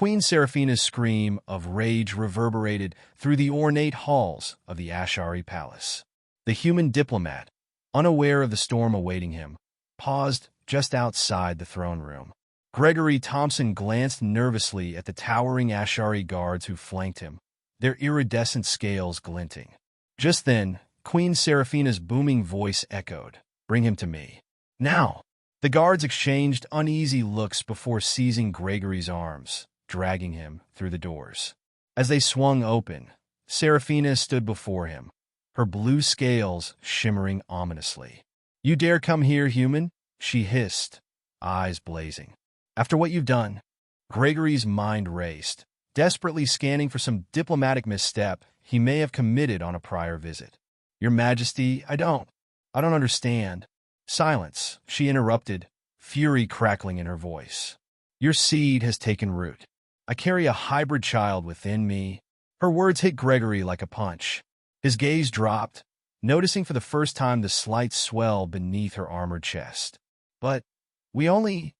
Queen Seraphina's scream of rage reverberated through the ornate halls of the Ashari palace. The human diplomat, unaware of the storm awaiting him, paused just outside the throne room. Gregory Thompson glanced nervously at the towering Ashari guards who flanked him, their iridescent scales glinting. Just then, Queen Seraphina's booming voice echoed, "Bring him to me. Now!" The guards exchanged uneasy looks before seizing Gregory's arms, dragging him through the doors. As they swung open, Seraphina stood before him, her blue scales shimmering ominously. "You dare come here, human?" she hissed, eyes blazing. "After what you've done?" Gregory's mind raced, desperately scanning for some diplomatic misstep he may have committed on a prior visit. "Your Majesty, I don't understand." "Silence," she interrupted, fury crackling in her voice. "Your seed has taken root. I carry a hybrid child within me." Her words hit Gregory like a punch. His gaze dropped, noticing for the first time the slight swell beneath her armored chest. "But we only—"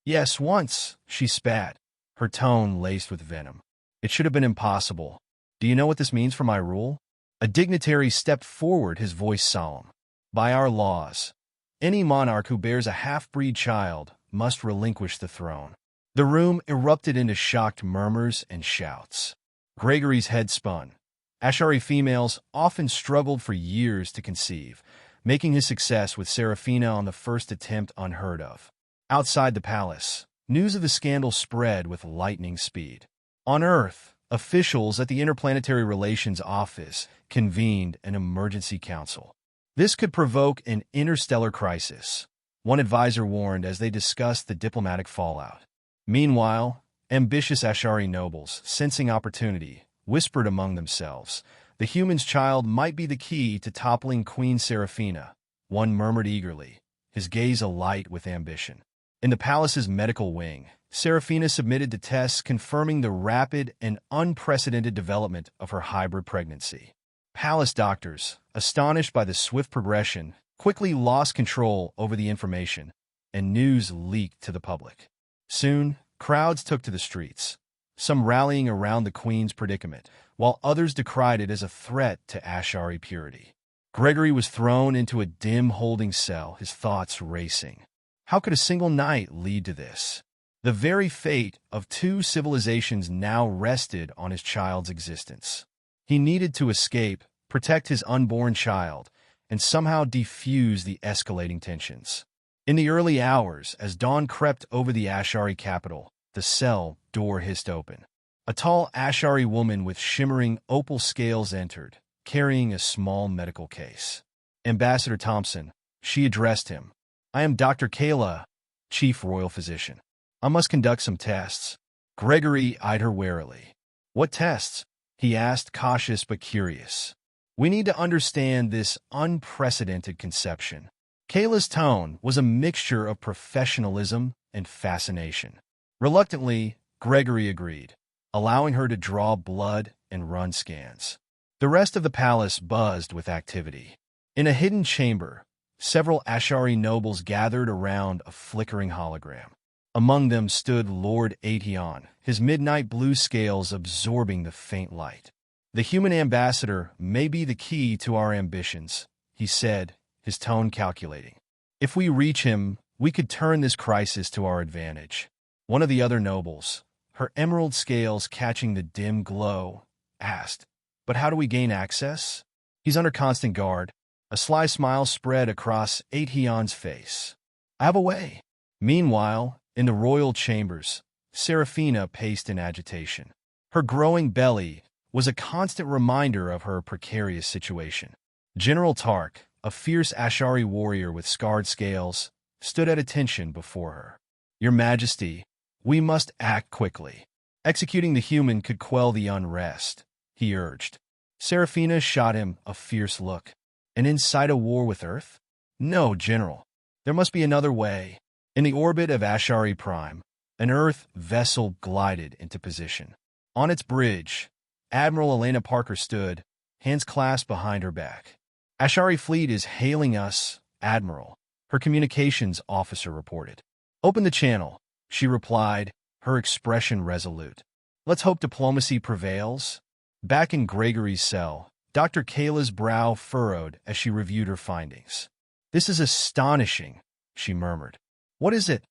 "Yes, once," she spat, her tone laced with venom. "It should have been impossible. Do you know what this means for my rule?" A dignitary stepped forward, his voice solemn. "By our laws, any monarch who bears a half-breed child must relinquish the throne." The room erupted into shocked murmurs and shouts. Gregory's head spun. Ashari females often struggled for years to conceive, making his success with Seraphina on the first attempt unheard of. Outside the palace, news of the scandal spread with lightning speed. On Earth, officials at the Interplanetary Relations Office convened an emergency council. This could provoke an interstellar crisis, one advisor warned as they discussed the diplomatic fallout. Meanwhile, ambitious Ashari nobles, sensing opportunity, whispered among themselves, "The human's child might be the key to toppling Queen Seraphina," one murmured eagerly, his gaze alight with ambition. In the palace's medical wing, Seraphina submitted to tests confirming the rapid and unprecedented development of her hybrid pregnancy. Palace doctors, astonished by the swift progression, quickly lost control over the information, and news leaked to the public. Soon, crowds took to the streets, some rallying around the queen's predicament, while others decried it as a threat to Ashari purity. Gregory was thrown into a dim holding cell, his thoughts racing. How could a single night lead to this? The very fate of two civilizations now rested on his child's existence. He needed to escape, protect his unborn child, and somehow defuse the escalating tensions. In the early hours, as dawn crept over the Ashari capital, the cell door hissed open. A tall Ashari woman with shimmering opal scales entered, carrying a small medical case. "Ambassador Thompson," she addressed him. "I am Dr. Kayla, chief royal physician. I must conduct some tests." Gregory eyed her warily. "What tests?" he asked, cautious but curious. "We need to understand this unprecedented conception." Kayla's tone was a mixture of professionalism and fascination. Reluctantly, Gregory agreed, allowing her to draw blood and run scans. The rest of the palace buzzed with activity. In a hidden chamber, several Ashari nobles gathered around a flickering hologram. Among them stood Lord Aetion, his midnight blue scales absorbing the faint light. "The human ambassador may be the key to our ambitions," he said, his tone calculating. "If we reach him, we could turn this crisis to our advantage." One of the other nobles, her emerald scales catching the dim glow, asked, "But how do we gain access?" "He's under constant guard." A sly smile spread across Aetion's face. "I have a way." Meanwhile, in the royal chambers, Seraphina paced in agitation. Her growing belly was a constant reminder of her precarious situation. General Tark, a fierce Ashari warrior with scarred scales, stood at attention before her. "Your Majesty, we must act quickly. Executing the human could quell the unrest," he urged. Seraphina shot him a fierce look. "And incite a war with Earth? No, General. There must be another way." In the orbit of Ashari Prime, an Earth vessel glided into position. On its bridge, Admiral Elena Parker stood, hands clasped behind her back. "Ashari fleet is hailing us, Admiral," her communications officer reported. "Open the channel," she replied, her expression resolute. Let's hope diplomacy prevails. Back in Gregory's cell, Dr. Kayla's brow furrowed as she reviewed her findings. This is astonishing, she murmured. What is it?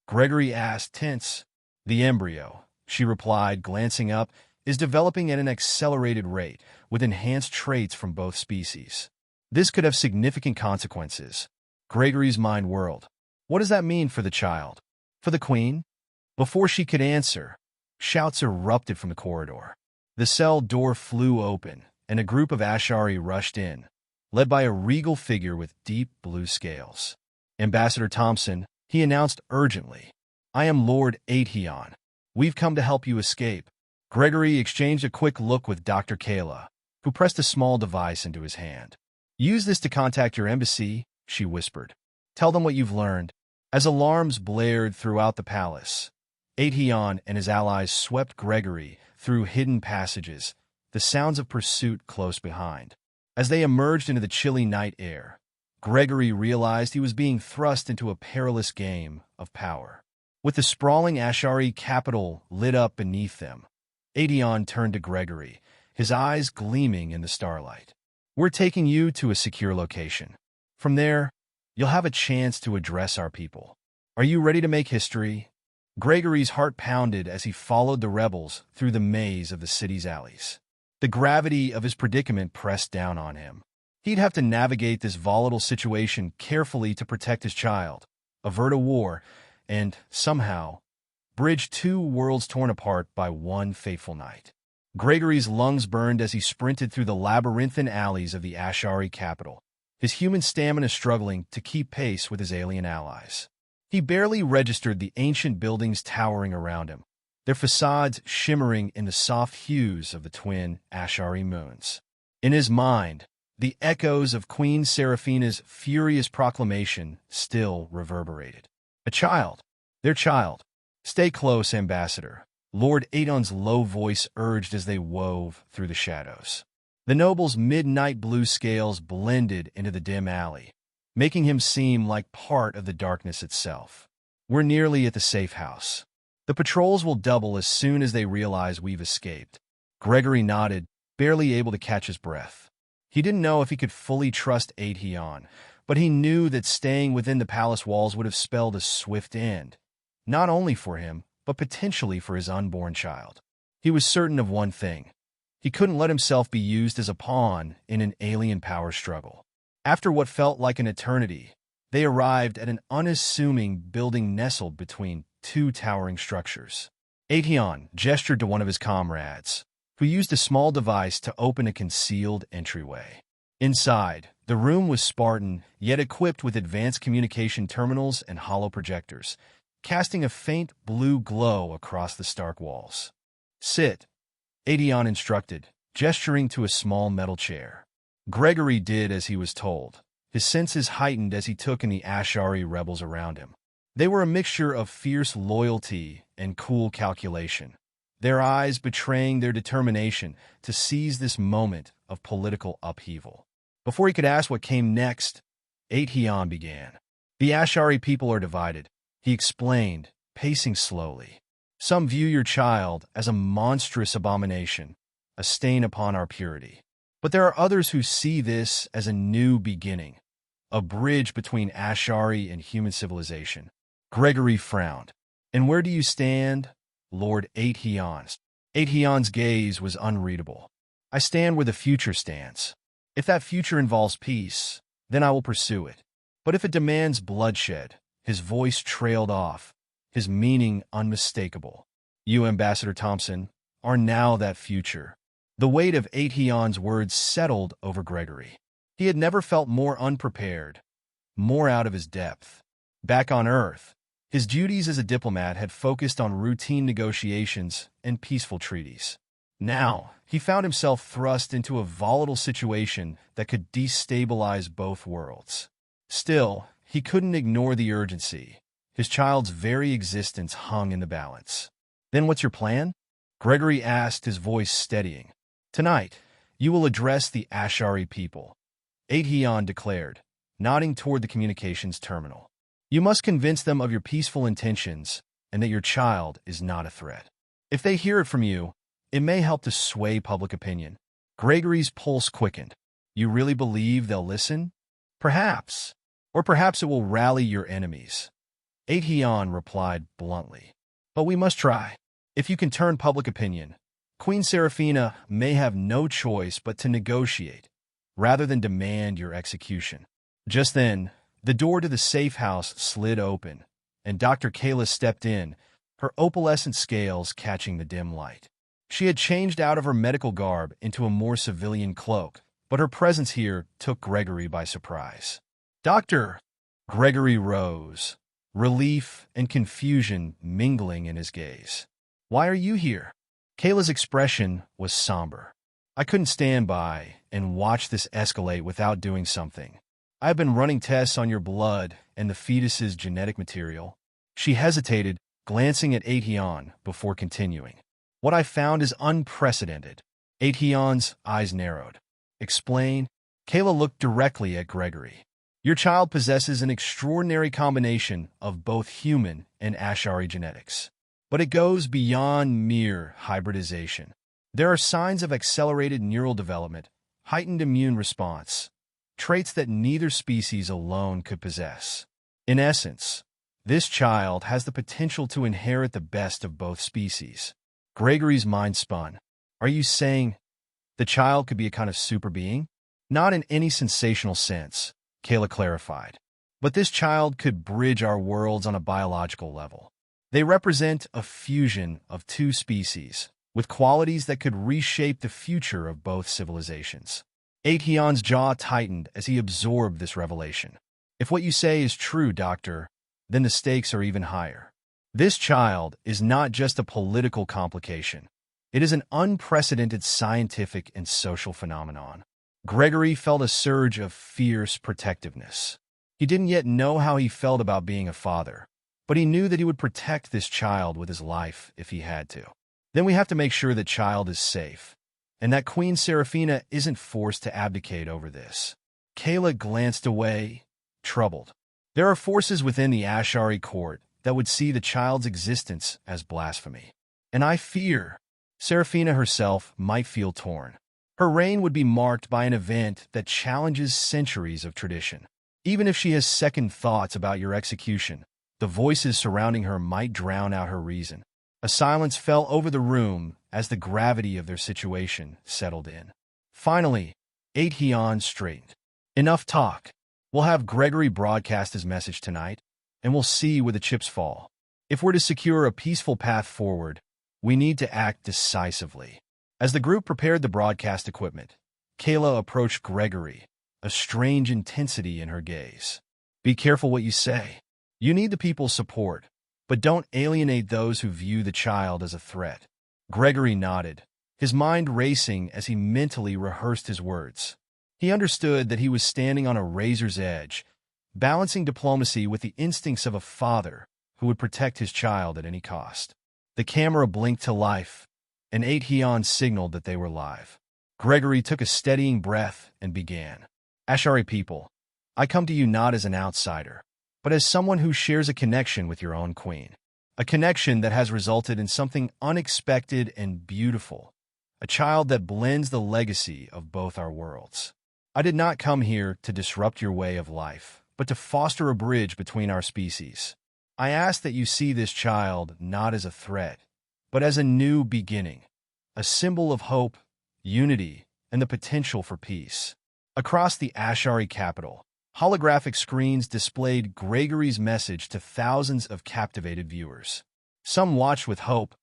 Gregory asked, tense. The embryo, she replied, glancing up, is developing at an accelerated rate, with enhanced traits from both species. This could have significant consequences. Gregory's mind whirled. What does that mean for the child? For the queen? Before she could answer, shouts erupted from the corridor. The cell door flew open, and a group of Ashari rushed in, led by a regal figure with deep blue scales. Ambassador Thompson, he announced urgently. I am Lord HFY. We've come to help you escape. Gregory exchanged a quick look with Dr. Kayla, who pressed a small device into his hand. Use this to contact your embassy, she whispered. Tell them what you've learned. As alarms blared throughout the palace, HFY and his allies swept Gregory through hidden passages, the sounds of pursuit close behind. As they emerged into the chilly night air, Gregory realized he was being thrust into a perilous game of power. With the sprawling Ashari capital lit up beneath them, HFY turned to Gregory, his eyes gleaming in the starlight. We're taking you to a secure location. From there, you'll have a chance to address our people. Are you ready to make history? Gregory's heart pounded as he followed the rebels through the maze of the city's alleys. The gravity of his predicament pressed down on him. He'd have to navigate this volatile situation carefully to protect his child, avert a war, and, somehow, bridge two worlds torn apart by one fateful night. Gregory's lungs burned as he sprinted through the labyrinthine alleys of the Ashari capital, his human stamina struggling to keep pace with his alien allies. He barely registered the ancient buildings towering around him, their facades shimmering in the soft hues of the twin Ashari moons. In his mind, the echoes of Queen Seraphina's furious proclamation still reverberated. A child, their child. Stay close, Ambassador, Lord HFY's low voice urged as they wove through the shadows. The noble's midnight blue scales blended into the dim alley, making him seem like part of the darkness itself. We're nearly at the safe house. The patrols will double as soon as they realize we've escaped. Gregory nodded, barely able to catch his breath. He didn't know if he could fully trust HFY, but he knew that staying within the palace walls would have spelled a swift end, not only for him, but potentially for his unborn child. He was certain of one thing. He couldn't let himself be used as a pawn in an alien power struggle. After what felt like an eternity, they arrived at an unassuming building nestled between two towering structures. HFY gestured to one of his comrades, who used a small device to open a concealed entryway. Inside, the room was Spartan, yet equipped with advanced communication terminals and hollow projectors, casting a faint blue glow across the stark walls. Sit, HFY instructed, gesturing to a small metal chair. Gregory did as he was told, his senses heightened as he took in the Ashari rebels around him. They were a mixture of fierce loyalty and cool calculation, their eyes betraying their determination to seize this moment of political upheaval. Before he could ask what came next, HFY began. The Ashari people are divided, he explained, pacing slowly. Some view your child as a monstrous abomination, a stain upon our purity. But there are others who see this as a new beginning, a bridge between Ashari and human civilization. Gregory frowned. And where do you stand, Lord HFY? HFY's gaze was unreadable. I stand where the future stands. If that future involves peace, then I will pursue it. But if it demands bloodshed, his voice trailed off, his meaning unmistakable. You, Ambassador Thompson, are now that future. The weight of HFY's words settled over Gregory. He had never felt more unprepared, more out of his depth. Back on Earth, his duties as a diplomat had focused on routine negotiations and peaceful treaties. Now, he found himself thrust into a volatile situation that could destabilize both worlds. Still, he couldn't ignore the urgency. His child's very existence hung in the balance. Then what's your plan? Gregory asked, his voice steadying. Tonight, you will address the Ashari people, HFY declared, nodding toward the communications terminal. You must convince them of your peaceful intentions, and that your child is not a threat. If they hear it from you, it may help to sway public opinion. Gregory's pulse quickened. You really believe they'll listen? Perhaps. Or perhaps it will rally your enemies. HFY replied bluntly. But we must try. If you can turn public opinion, Queen Seraphina may have no choice but to negotiate, rather than demand your execution. Just then, the door to the safe house slid open, and Dr. Kayla stepped in, her opalescent scales catching the dim light. She had changed out of her medical garb into a more civilian cloak, but her presence here took Gregory by surprise. Doctor! Gregory rose, relief and confusion mingling in his gaze. Why are you here? Kayla's expression was somber. I couldn't stand by and watch this escalate without doing something. I've been running tests on your blood and the fetus's genetic material. She hesitated, glancing at HFY before continuing. What I found is unprecedented. HFY's eyes narrowed. Explain. Kayla looked directly at Gregory. Your child possesses an extraordinary combination of both human and Ashari genetics. But it goes beyond mere hybridization. There are signs of accelerated neural development, heightened immune response, traits that neither species alone could possess. In essence, this child has the potential to inherit the best of both species. Gregory's mind spun. Are you saying the child could be a kind of super being? Not in any sensational sense, Kayla clarified. But this child could bridge our worlds on a biological level. They represent a fusion of two species, with qualities that could reshape the future of both civilizations. HFY's jaw tightened as he absorbed this revelation. If what you say is true, Doctor, then the stakes are even higher. This child is not just a political complication. It is an unprecedented scientific and social phenomenon. Gregory felt a surge of fierce protectiveness. He didn't yet know how he felt about being a father, but he knew that he would protect this child with his life if he had to. Then we have to make sure that child is safe, and that Queen Seraphina isn't forced to abdicate over this. Kayla glanced away, troubled. There are forces within the Ashari court that would see the child's existence as blasphemy. And I fear Seraphina herself might feel torn. Her reign would be marked by an event that challenges centuries of tradition. Even if she has second thoughts about your execution, the voices surrounding her might drown out her reason. A silence fell over the room as the gravity of their situation settled in. Finally, HFY straightened. Enough talk. We'll have Gregory broadcast his message tonight, and we'll see where the chips fall. If we're to secure a peaceful path forward, we need to act decisively. As the group prepared the broadcast equipment, Kayla approached Gregory, a strange intensity in her gaze. Be careful what you say. You need the people's support, but don't alienate those who view the child as a threat. Gregory nodded, his mind racing as he mentally rehearsed his words. He understood that he was standing on a razor's edge, balancing diplomacy with the instincts of a father who would protect his child at any cost. The camera blinked to life, and HFY signaled that they were live. Gregory took a steadying breath and began. Ashari people, I come to you not as an outsider, but as someone who shares a connection with your own queen. A connection that has resulted in something unexpected and beautiful. A child that blends the legacy of both our worlds. I did not come here to disrupt your way of life, but to foster a bridge between our species. I ask that you see this child not as a threat, but as a new beginning, a symbol of hope, unity, and the potential for peace. Across the Ashari capital, holographic screens displayed Gregory's message to thousands of captivated viewers. Some watched with hope,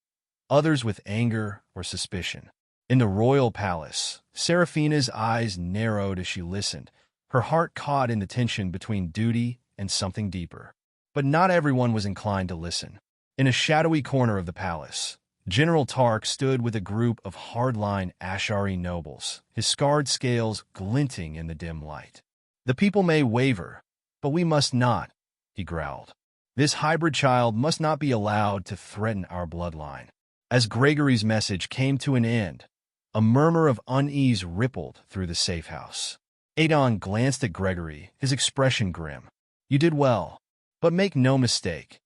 others with anger or suspicion. In the royal palace, Seraphina's eyes narrowed as she listened, her heart caught in the tension between duty and something deeper. But not everyone was inclined to listen. In a shadowy corner of the palace, General Tark stood with a group of hardline Ashari nobles, his scarred scales glinting in the dim light. The people may waver, but we must not, he growled. This hybrid child must not be allowed to threaten our bloodline. As Gregory's message came to an end, a murmur of unease rippled through the safe house. HFY glanced at Gregory, his expression grim. You did well, but make no mistake.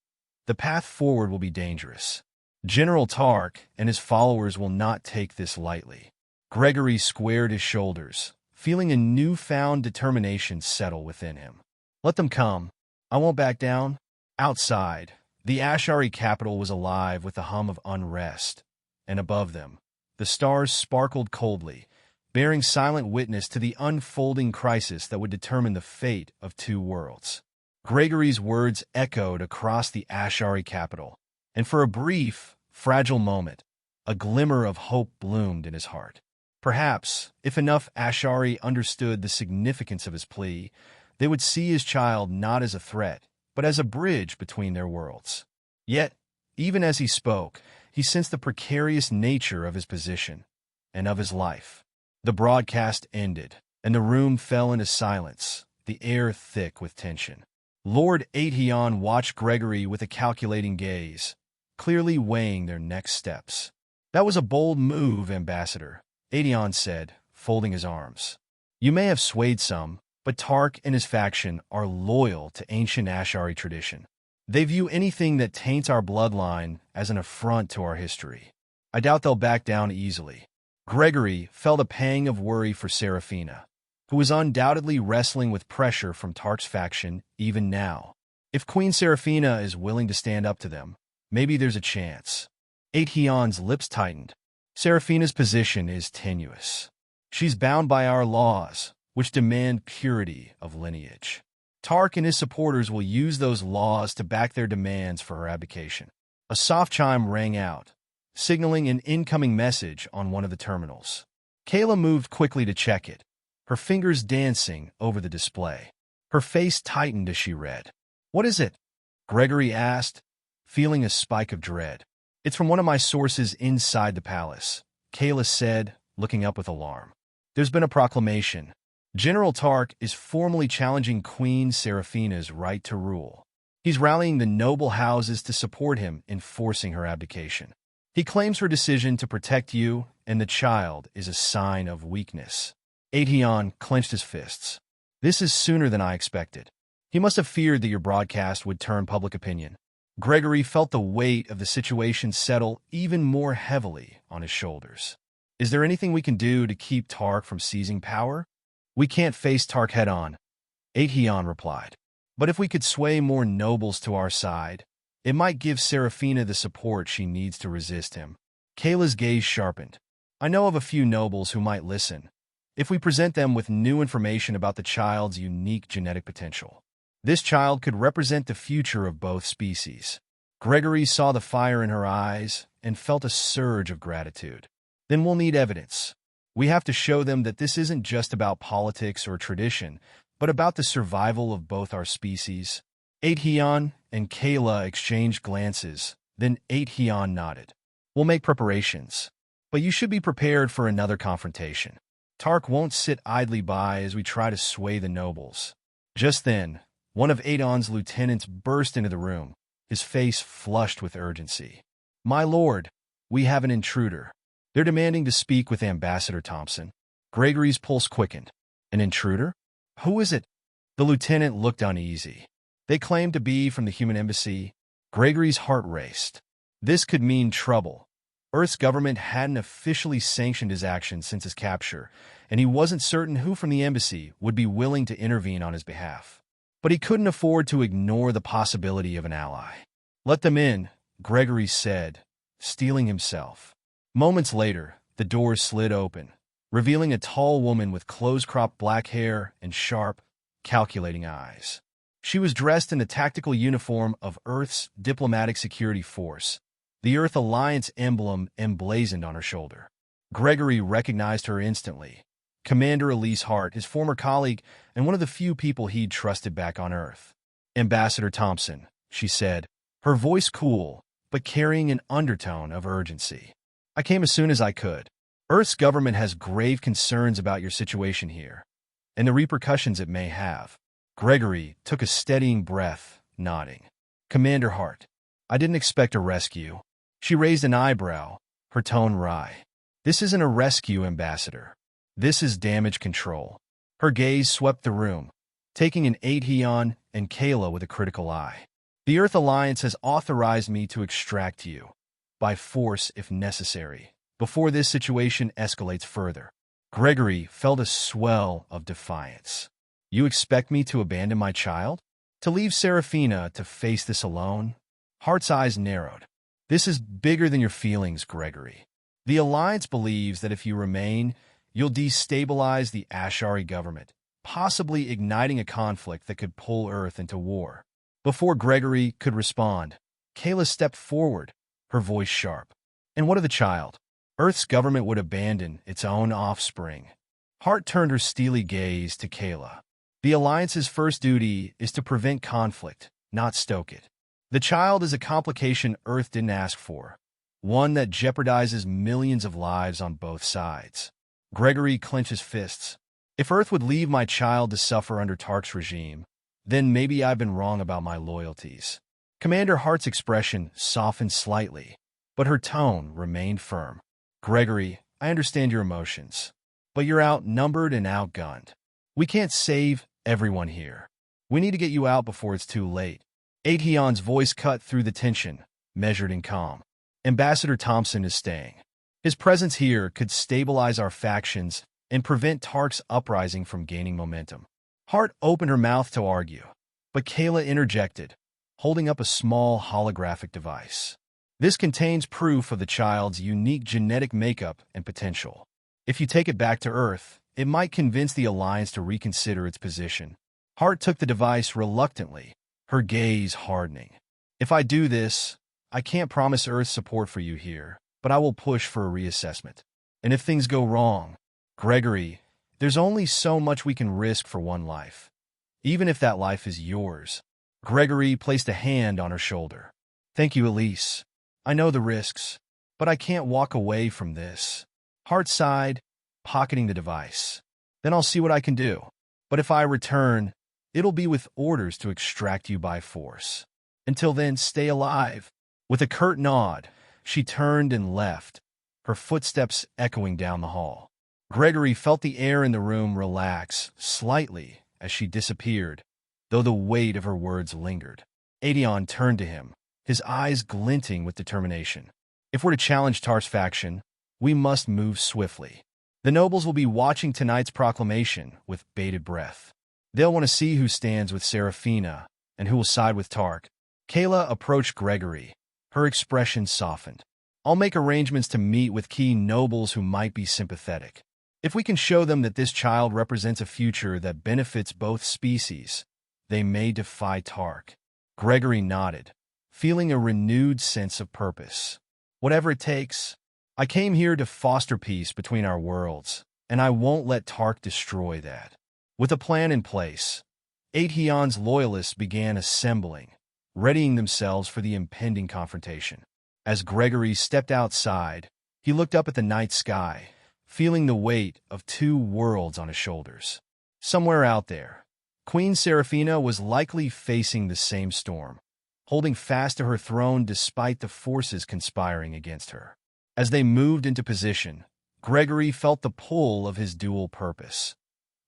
The path forward will be dangerous. General Tark and his followers will not take this lightly. Gregory squared his shoulders, feeling a newfound determination settle within him. Let them come. I won't back down. Outside, the Ashari capital was alive with the hum of unrest, and above them, the stars sparkled coldly, bearing silent witness to the unfolding crisis that would determine the fate of two worlds. Gregory's words echoed across the Ashari capital, and for a brief, fragile moment, a glimmer of hope bloomed in his heart. Perhaps, if enough Ashari understood the significance of his plea, they would see his child not as a threat, but as a bridge between their worlds. Yet, even as he spoke, he sensed the precarious nature of his position and of his life. The broadcast ended, and the room fell into silence, the air thick with tension. Lord Aetion watched Gregory with a calculating gaze, clearly weighing their next steps. "That was a bold move, Ambassador," Aetion said, folding his arms. "You may have swayed some, but Tark and his faction are loyal to ancient Ashari tradition. They view anything that taints our bloodline as an affront to our history. I doubt they'll back down easily." Gregory felt a pang of worry for Seraphina, who was undoubtedly wrestling with pressure from Tark's faction even now. If Queen Seraphina is willing to stand up to them, maybe there's a chance. Aetion's lips tightened. Seraphina's position is tenuous. She's bound by our laws, which demand purity of lineage. Tark and his supporters will use those laws to back their demands for her abdication. A soft chime rang out, signaling an incoming message on one of the terminals. Kayla moved quickly to check it, her fingers dancing over the display. Her face tightened as she read. "What is it?" Gregory asked, feeling a spike of dread. "It's from one of my sources inside the palace," Kayla said, looking up with alarm. "There's been a proclamation. General Tark is formally challenging Queen Seraphina's right to rule. He's rallying the noble houses to support him in forcing her abdication. He claims her decision to protect you and the child is a sign of weakness." Aetion clenched his fists. "This is sooner than I expected. He must have feared that your broadcast would turn public opinion." Gregory felt the weight of the situation settle even more heavily on his shoulders. "Is there anything we can do to keep Tark from seizing power?" "We can't face Tark head-on," Aetion replied. "But if we could sway more nobles to our side, it might give Seraphina the support she needs to resist him." Kayla's gaze sharpened. "I know of a few nobles who might listen, if we present them with new information about the child's unique genetic potential. This child could represent the future of both species." Gregory saw the fire in her eyes and felt a surge of gratitude. "Then we'll need evidence. We have to show them that this isn't just about politics or tradition, but about the survival of both our species." Aetion and Kayla exchanged glances, then Aetion nodded. "We'll make preparations, but you should be prepared for another confrontation. Tark won't sit idly by as we try to sway the nobles." Just then, one of Aetion's lieutenants burst into the room, his face flushed with urgency. "My lord, we have an intruder. They're demanding to speak with Ambassador Thompson." Gregory's pulse quickened. "An intruder? Who is it?" The lieutenant looked uneasy. "They claim to be from the human embassy." Gregory's heart raced. This could mean trouble. Earth's government hadn't officially sanctioned his actions since his capture, and he wasn't certain who from the embassy would be willing to intervene on his behalf. But he couldn't afford to ignore the possibility of an ally. "Let them in," Gregory said, steeling himself. Moments later, the doors slid open, revealing a tall woman with close-cropped black hair and sharp, calculating eyes. She was dressed in the tactical uniform of Earth's diplomatic security force, the Earth Alliance emblem emblazoned on her shoulder. Gregory recognized her instantly. Commander Elise Hart, his former colleague and one of the few people he'd trusted back on Earth. "Ambassador Thompson," she said, her voice cool, but carrying an undertone of urgency. "I came as soon as I could. Earth's government has grave concerns about your situation here, and the repercussions it may have." Gregory took a steadying breath, nodding. "Commander Hart, I didn't expect a rescue." She raised an eyebrow, her tone wry. "This isn't a rescue, Ambassador. This is damage control." Her gaze swept the room, taking in Aetion and Kayla with a critical eye. The Earth Alliance has authorized me to extract you, by force if necessary, before this situation escalates further. Gregory felt a swell of defiance. You expect me to abandon my child? To leave Seraphina to face this alone? Hart's eyes narrowed. This is bigger than your feelings, Gregory. The Alliance believes that if you remain, you'll destabilize the Ashari government, possibly igniting a conflict that could pull Earth into war. Before Gregory could respond, Kayla stepped forward, her voice sharp. And what of the child? Earth's government would abandon its own offspring. Hart turned her steely gaze to Kayla. The Alliance's first duty is to prevent conflict, not stoke it. The child is a complication Earth didn't ask for, one that jeopardizes millions of lives on both sides. Gregory clenched his fists. If Earth would leave my child to suffer under Tark's regime, then maybe I've been wrong about my loyalties. Commander Hart's expression softened slightly, but her tone remained firm. Gregory, I understand your emotions, but you're outnumbered and outgunned. We can't save everyone here. We need to get you out before it's too late. Aetion's voice cut through the tension, measured and calm. Ambassador Thompson is staying. His presence here could stabilize our factions and prevent Tark's uprising from gaining momentum. Hart opened her mouth to argue, but Kayla interjected, holding up a small holographic device. This contains proof of the child's unique genetic makeup and potential. If you take it back to Earth, it might convince the Alliance to reconsider its position. Hart took the device reluctantly, her gaze hardening. If I do this, I can't promise Earth's support for you here, but I will push for a reassessment. And if things go wrong, Gregory, there's only so much we can risk for one life, even if that life is yours. Gregory placed a hand on her shoulder. Thank you, Elise. I know the risks, but I can't walk away from this. Hart sighed, pocketing the device. Then I'll see what I can do. But if I return, it'll be with orders to extract you by force. Until then, stay alive. With a curt nod, she turned and left, her footsteps echoing down the hall. Gregory felt the air in the room relax slightly as she disappeared, though the weight of her words lingered. Aetion turned to him, his eyes glinting with determination. If we're to challenge Tark's faction, we must move swiftly. The nobles will be watching tonight's proclamation with bated breath. They'll want to see who stands with Seraphina and who will side with Tark. Kayla approached Gregory, her expression softened. I'll make arrangements to meet with key nobles who might be sympathetic. If we can show them that this child represents a future that benefits both species, they may defy Tark. Gregory nodded, feeling a renewed sense of purpose. Whatever it takes, I came here to foster peace between our worlds, and I won't let Tark destroy that. With a plan in place, Aetion's loyalists began assembling, readying themselves for the impending confrontation. As Gregory stepped outside, he looked up at the night sky, feeling the weight of two worlds on his shoulders. Somewhere out there, Queen Seraphina was likely facing the same storm, holding fast to her throne despite the forces conspiring against her. As they moved into position, Gregory felt the pull of his dual purpose,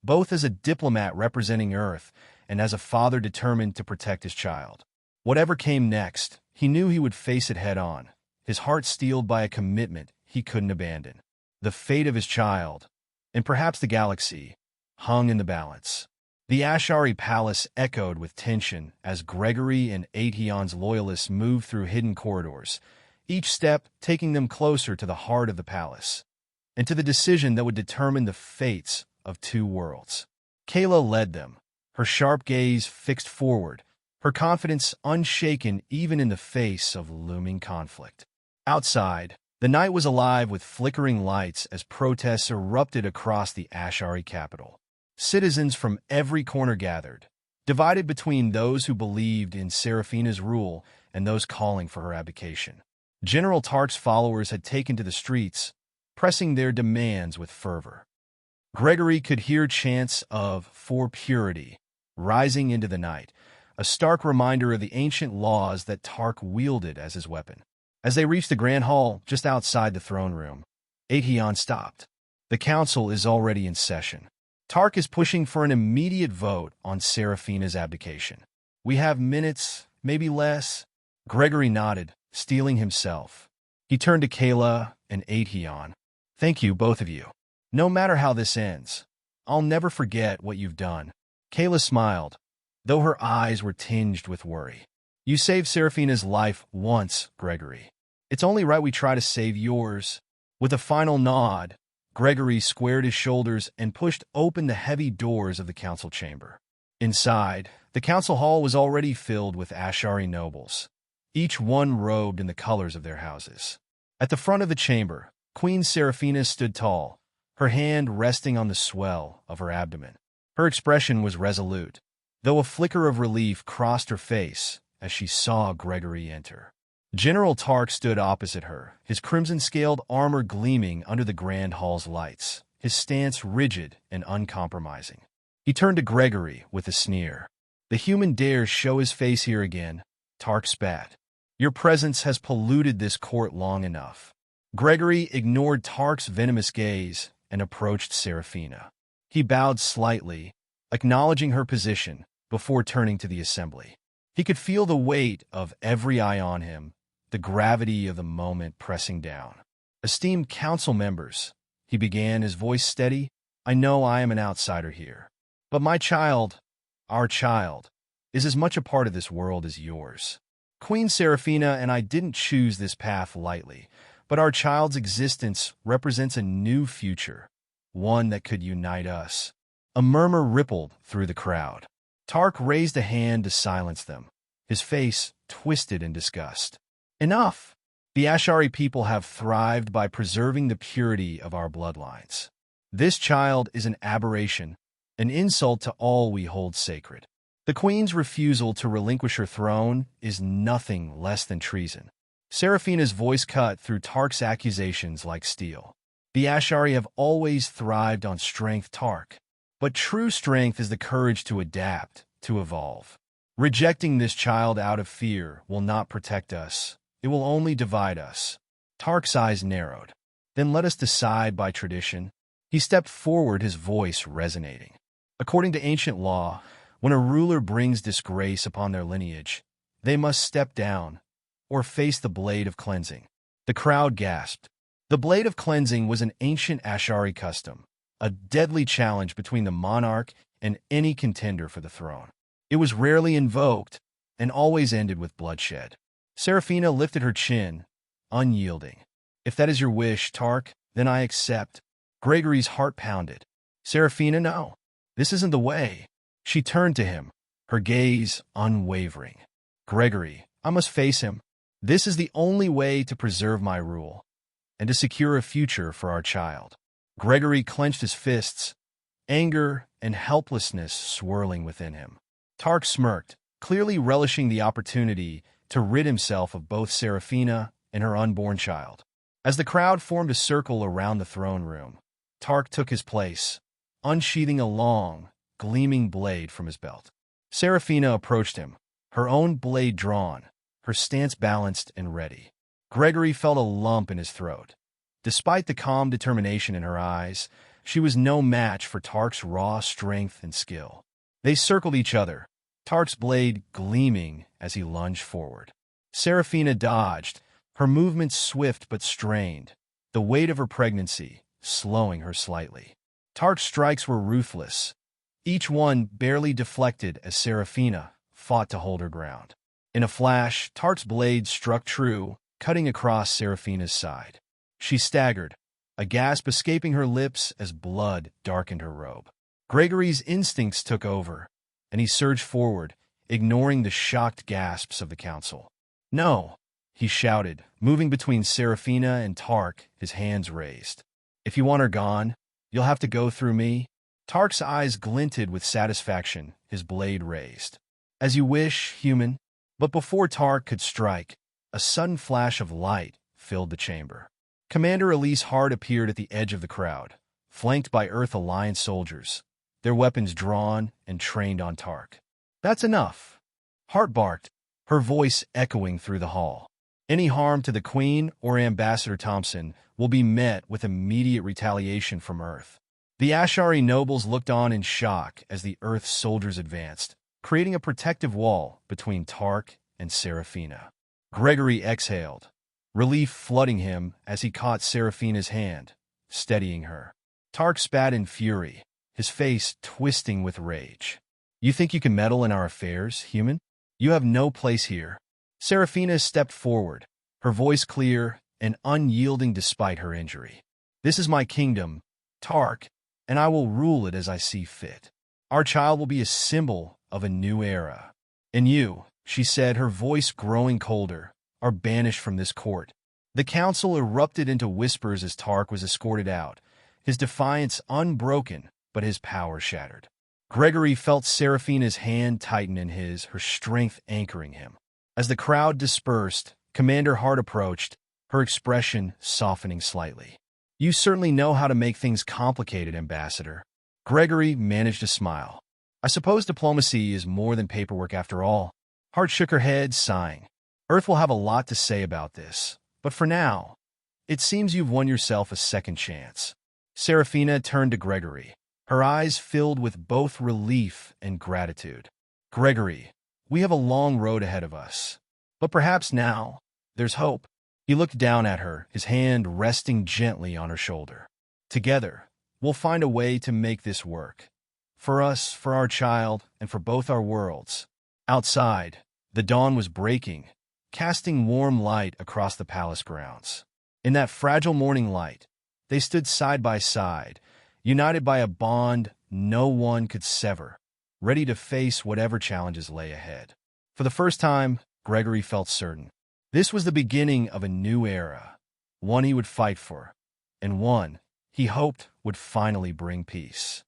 both as a diplomat representing Earth and as a father determined to protect his child. Whatever came next, he knew he would face it head-on, his heart steeled by a commitment he couldn't abandon. The fate of his child, and perhaps the galaxy, hung in the balance. The Ashari palace echoed with tension as Gregory and Aetion's loyalists moved through hidden corridors, each step taking them closer to the heart of the palace, and to the decision that would determine the fates of two worlds. Kayla led them, her sharp gaze fixed forward, her confidence unshaken even in the face of looming conflict. Outside, the night was alive with flickering lights as protests erupted across the Ashari capital. Citizens from every corner gathered, divided between those who believed in Seraphina's rule and those calling for her abdication. General Tark's followers had taken to the streets, pressing their demands with fervor. Gregory could hear chants of "for purity" rising into the night, a stark reminder of the ancient laws that Tark wielded as his weapon. As they reached the grand hall just outside the throne room, Aetion stopped. The council is already in session. Tark is pushing for an immediate vote on Seraphina's abdication. We have minutes, maybe less. Gregory nodded, steeling himself. He turned to Kayla and Aetion. Thank you, both of you. No matter how this ends, I'll never forget what you've done. Kayla smiled, though her eyes were tinged with worry. You saved Seraphina's life once, Gregory. It's only right we try to save yours. With a final nod, Gregory squared his shoulders and pushed open the heavy doors of the council chamber. Inside, the council hall was already filled with Ashari nobles, each one robed in the colors of their houses. At the front of the chamber, Queen Seraphina stood tall, her hand resting on the swell of her abdomen. Her expression was resolute, though a flicker of relief crossed her face as she saw Gregory enter. General Tark stood opposite her, his crimson-scaled armor gleaming under the grand hall's lights, his stance rigid and uncompromising. He turned to Gregory with a sneer. The human dares show his face here again, Tark spat. Your presence has polluted this court long enough. Gregory ignored Tark's venomous gaze and approached Seraphina. He bowed slightly, acknowledging her position, before turning to the assembly. He could feel the weight of every eye on him, the gravity of the moment pressing down. Esteemed council members, he began, his voice steady, I know I am an outsider here, but my child, our child, is as much a part of this world as yours. Queen Seraphina and I didn't choose this path lightly, but our child's existence represents a new future, one that could unite us. A murmur rippled through the crowd. Tark raised a hand to silence them, his face twisted in disgust. Enough! The Ashari people have thrived by preserving the purity of our bloodlines. This child is an aberration, an insult to all we hold sacred. The queen's refusal to relinquish her throne is nothing less than treason. Seraphina's voice cut through Tark's accusations like steel. The Ashari have always thrived on strength, Tark. But true strength is the courage to adapt, to evolve. Rejecting this child out of fear will not protect us. It will only divide us. Tark's eyes narrowed. Then let us decide by tradition. He stepped forward, his voice resonating. According to ancient law, when a ruler brings disgrace upon their lineage, they must step down or face the blade of cleansing. The crowd gasped. The blade of cleansing was an ancient Ashari custom, a deadly challenge between the monarch and any contender for the throne. It was rarely invoked and always ended with bloodshed. Seraphina lifted her chin, unyielding. If that is your wish, Tark, then I accept. Gregory's heart pounded. Seraphina, no. This isn't the way. She turned to him, her gaze unwavering. Gregory, I must face him. This is the only way to preserve my rule and to secure a future for our child. Gregory clenched his fists, anger and helplessness swirling within him. Tark smirked, clearly relishing the opportunity to rid himself of both Seraphina and her unborn child. As the crowd formed a circle around the throne room, Tark took his place, unsheathing a long, gleaming blade from his belt. Seraphina approached him, her own blade drawn, her stance balanced and ready. Gregory felt a lump in his throat. Despite the calm determination in her eyes, she was no match for Tark's raw strength and skill. They circled each other, Tark's blade gleaming as he lunged forward. Seraphina dodged, her movements swift but strained, the weight of her pregnancy slowing her slightly. Tark's strikes were ruthless, each one barely deflected as Seraphina fought to hold her ground. In a flash, Tark's blade struck true, cutting across Seraphina's side. She staggered, a gasp escaping her lips as blood darkened her robe. Gregory's instincts took over, and he surged forward, ignoring the shocked gasps of the council. No, he shouted, moving between Seraphina and Tark, his hands raised. If you want her gone, you'll have to go through me. Tark's eyes glinted with satisfaction, his blade raised. As you wish, human. But before Tark could strike, a sudden flash of light filled the chamber. Commander Elise Hart appeared at the edge of the crowd, flanked by Earth Alliance soldiers, their weapons drawn and trained on Tark. That's enough. Hart barked, her voice echoing through the hall. Any harm to the Queen or Ambassador Thompson will be met with immediate retaliation from Earth. The Ashari nobles looked on in shock as the Earth soldiers advanced, creating a protective wall between Tark and Seraphina. Gregory exhaled, relief flooding him as he caught Seraphina's hand, steadying her. Tark spat in fury, his face twisting with rage. You think you can meddle in our affairs, human? You have no place here. Seraphina stepped forward, her voice clear and unyielding despite her injury. This is my kingdom, Tark, and I will rule it as I see fit. Our child will be a symbol of a new era. And you, she said, her voice growing colder, are banished from this court. The council erupted into whispers as Tark was escorted out, his defiance unbroken, but his power shattered. Gregory felt Seraphina's hand tighten in his, her strength anchoring him. As the crowd dispersed, Commander Hart approached, her expression softening slightly. You certainly know how to make things complicated, Ambassador. Gregory managed a smile. I suppose diplomacy is more than paperwork after all. Hart shook her head, sighing. Earth will have a lot to say about this, but for now, it seems you've won yourself a second chance. Seraphina turned to Gregory, her eyes filled with both relief and gratitude. Gregory, we have a long road ahead of us, but perhaps now, there's hope. He looked down at her, his hand resting gently on her shoulder. Together, we'll find a way to make this work. For us, for our child, and for both our worlds. Outside, the dawn was breaking, casting warm light across the palace grounds. In that fragile morning light, they stood side by side, united by a bond no one could sever, ready to face whatever challenges lay ahead. For the first time, Gregory felt certain. This was the beginning of a new era, one he would fight for, and one he hoped would finally bring peace.